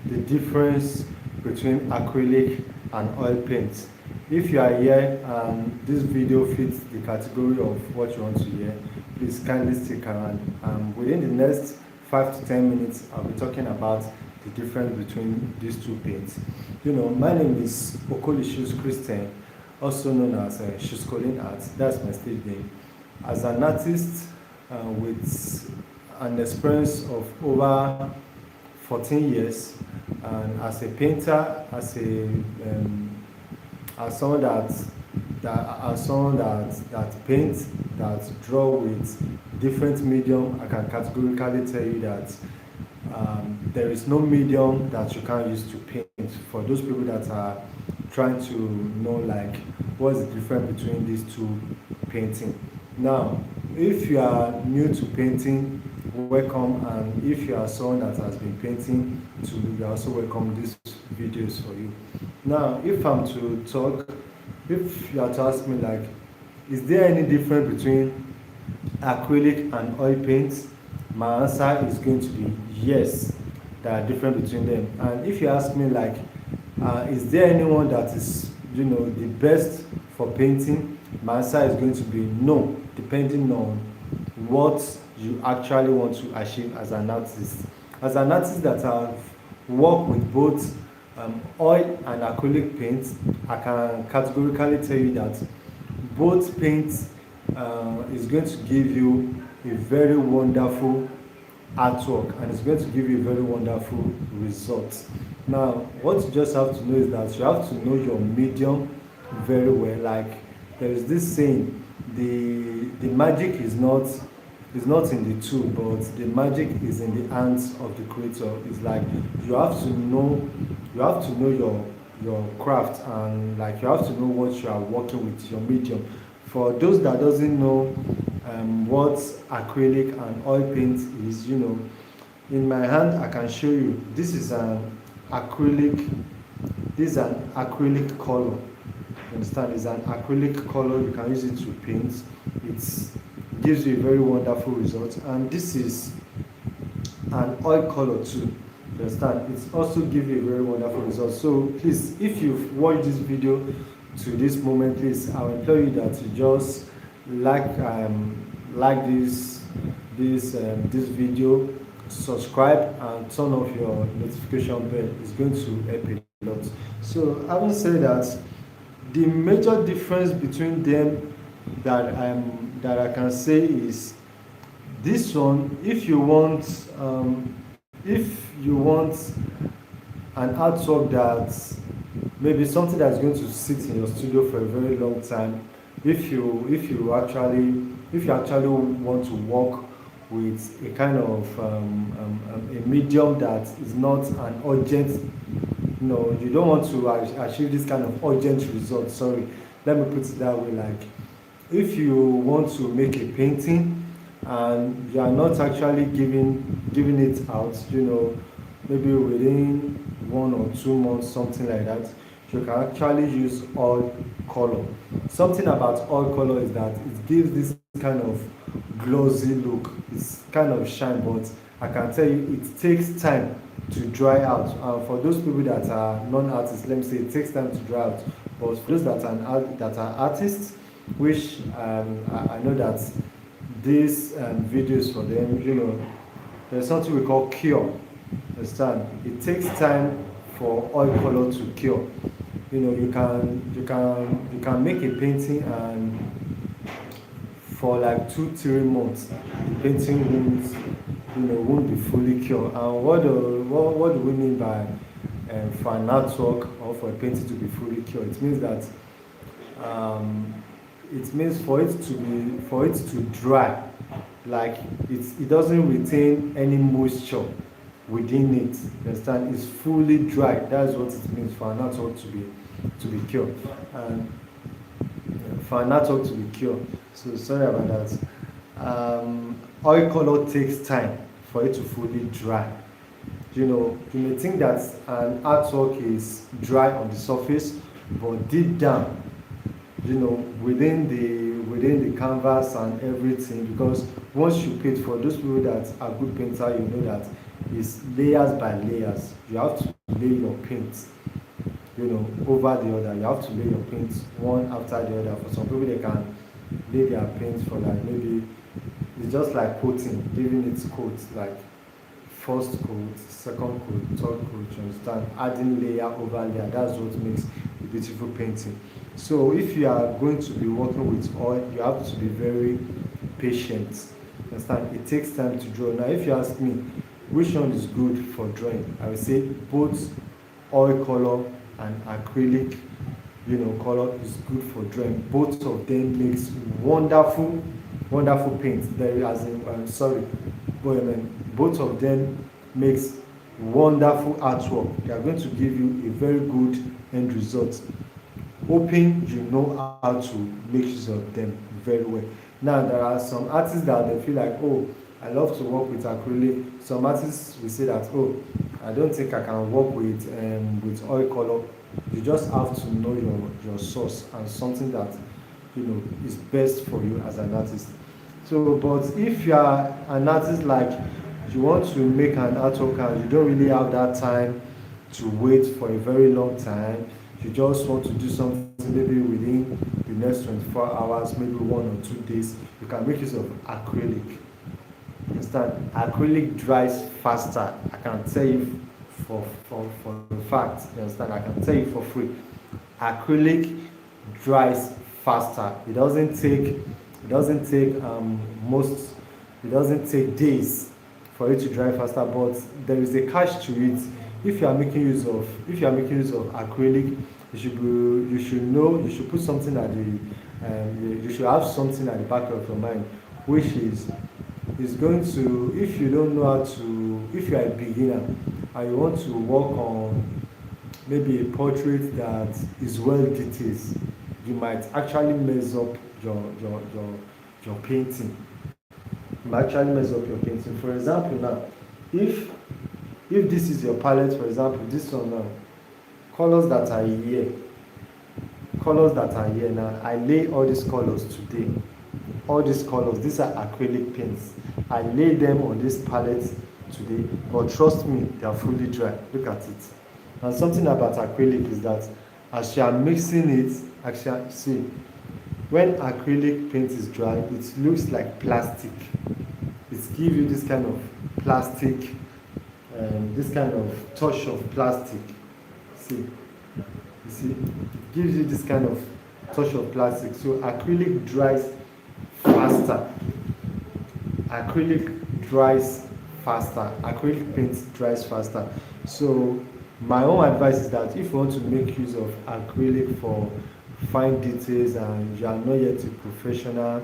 the difference between acrylic and oil paint. If you are here and this video fits the category of what you want to hear, please kindly stick around. Within the next 5 to 10 minutes, I'll be talking about the difference between these two paints. My name is Okolishus Christian, also known as Shuskolin Art. That's my stage name. As an artist with an experience of over 14 years, and as a painter, as someone that paints, that draw with different medium, I can categorically tell you that there is no medium that you can't use to paint. For those people that are trying to know like what's the difference between these two painting. Now, if you are new to painting, welcome, and if you are someone that has been painting too, you are also welcome. These videos for you. Now, if I'm to talk, if you are to ask me like, is there any difference between acrylic and oil paints? My answer is going to be yes, there are difference between them. And if you ask me like, is there anyone that is the best for painting? My answer is going to be no, depending on what you actually want to achieve as an artist. As an artist that have worked with both oil and acrylic paints, I can categorically tell you that both paints is going to give you a very wonderful artwork, and it's going to give you a very wonderful result. Now, what you just have to know is that you have to know your medium very well. Like there is this saying, the magic is not in the tool, but the magic is in the hands of the creator. It's like you have to know your craft, and like you have to know what you are working with, your medium. For those that doesn't know what acrylic and oil paint is, in my hand I can show you. This is an acrylic. This is an acrylic color. You understand? It's an acrylic color. You can use it to paint. It gives you a very wonderful result. And this is an oil color too. You understand? It also gives you a very wonderful result. So please, if you've watched this video to this moment, please, I will implore you that you just like this video, subscribe, and turn off your notification bell. It's going to help a lot. So having said that, the major difference between them that I can say is this one. If you want an artwork that maybe something that's going to sit in your studio for a very long time, if you actually want to work with a kind of a medium that is not an urgent, you don't want to achieve this kind of urgent result. Sorry, let me put it that way. Like if you want to make a painting and you are not actually giving it out, maybe within 1 or 2 months, something like that, you can actually use oil color. Something about oil color is that it gives this kind of glossy look. It's kind of shine, but I can tell you it takes time to dry out. For those people that are non-artists, let me say it takes time to dry out. But for those that are artists, which I know that this video is for them, there's something we call cure. Understand? It takes time for oil color to cure. You can make a painting, and for like 2-3 months the painting won't be fully cured. And what do we mean by for an artwork or for a painting to be fully cured? It means that for it to dry, like it doesn't retain any moisture within it. You understand? It's fully dry. That's what it means for an artwork to be cured. And for an artwork to be cured. So sorry about that. Oil color takes time for it to fully dry. You may think that an artwork is dry on the surface, but deep down, within the canvas and everything, because once you paint, for those people that are good painter, you know that is layers by layers. You have to lay your paint, over the other. You have to lay your paint one after the other. For some people, they can lay their paint for like maybe it's just like coating, giving it coats like first coat, second coat, third coat. You understand? Adding layer over layer. That's what makes a beautiful painting. So if you are going to be working with oil, you have to be very patient. You understand? It takes time to draw. Now, if you ask me, which one is good for drawing? I would say both oil color and acrylic, color is good for drawing. Both of them makes wonderful, wonderful paint. There, as in, I'm sorry, but both of them makes wonderful artwork. They are going to give you a very good end result. Hoping you know how to make use of them very well. Now, there are some artists that they feel like, oh, I love to work with acrylic. Some artists will say that, oh, I don't think I can work with oil color. You just have to know your source and something that is best for you as an artist. So, but if you are an artist like you want to make an artwork and you don't really have that time to wait for a very long time, you just want to do something maybe within the next 24 hours, maybe 1 or 2 days, you can make use of acrylic. Understand? Acrylic dries faster. I can tell you for a fact. You understand? I can tell you for free. Acrylic dries faster. Most it doesn't take days for it to dry faster, but there is a catch to it. If you are making use of acrylic, you should put something at the you should have something at the back of your mind, which is going to, if you don't know how to, if you are a beginner and you want to work on maybe a portrait that is well detailed, you might actually mess up your painting. You might actually mess up your painting. For example, now, if this is your palette, for example, this one now, colors that are here, now, I lay all these colors today. All these colors, these are acrylic paints. I lay them on this palette today, but trust me, they are fully dry. Look at it. And something about acrylic is that as you are mixing it, actually, see, when acrylic paint is dry, it looks like plastic. It gives you this kind of plastic, this kind of touch of plastic. See, you see, it gives you this kind of touch of plastic. So acrylic dries faster. Acrylic dries faster. Acrylic paint dries faster. So my own advice is that if you want to make use of acrylic for fine details and you are not yet a professional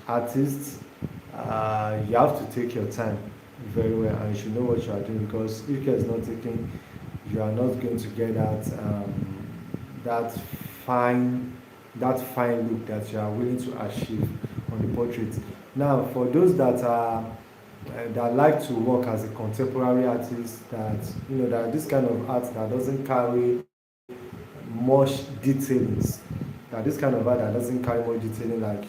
artist, you have to take your time very well and you should know what you are doing, because if care is not taken, you are not going to get that fine look that you are willing to achieve on the portrait. Now, for those that like to work as a contemporary artist, that this kind of art that doesn't carry much detailings, that this kind of art that doesn't carry much detailing, like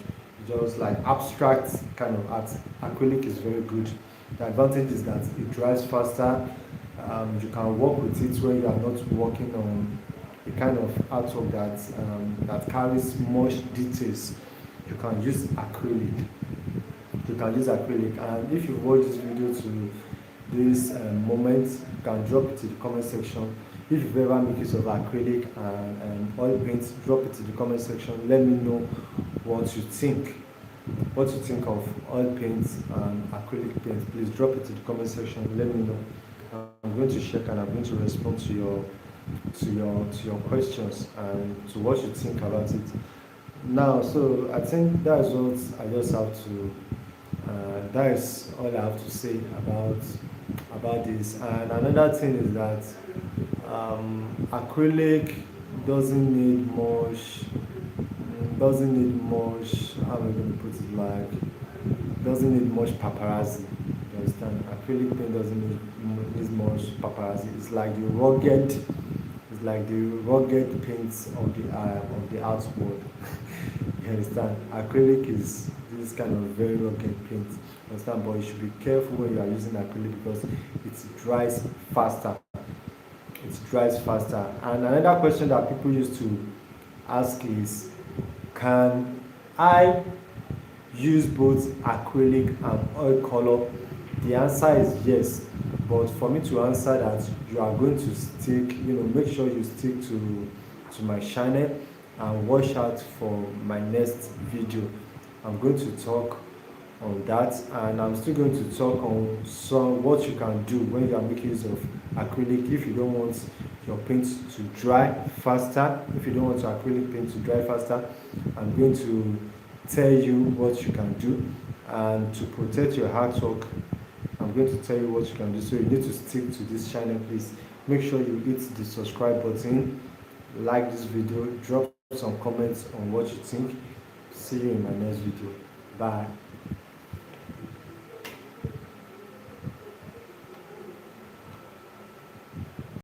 just like abstract kind of art, acrylic is very good. The advantage is that it dries faster. You can work with it when you are not working on a kind of artwork that carries much details. You can use acrylic. And if you watch this video to this moment, you can drop it to the comment section. If you've ever made use of acrylic and oil paints, drop it to the comment section. Let me know what you think. What you think of oil paints and acrylic paints. Please drop it to the comment section. Let me know. I'm going to check and I'm going to respond to your questions and to what you think about it. Now, so I think that is what I just have to. That is all I have to say about this. And another thing is that acrylic doesn't need much. How am I going to put it? Like, doesn't need much paparazzi. You understand? Acrylic paint doesn't need much paparazzi. It's like the rugged paints of the art world. You understand? Acrylic is this kind of very rugged paint understand? But you should be careful when you are using acrylic because it dries faster. It dries faster. And another question that people used to ask is, can I use both acrylic and oil color? The answer is yes. But for me to answer that, you are going to stick, make sure you stick to my channel and watch out for my next video. I'm going to talk on that, and I'm still going to talk on some what you can do when you are making use of acrylic if you don't want your paint to dry faster. If you don't want your acrylic paint to dry faster, I'm going to tell you what you can do, and to protect your artwork, I'm going to tell you what you can do. So you need to stick to this channel. Please make sure you hit the subscribe button, like this video, drop some comments on what you think. See you in my next video. Bye.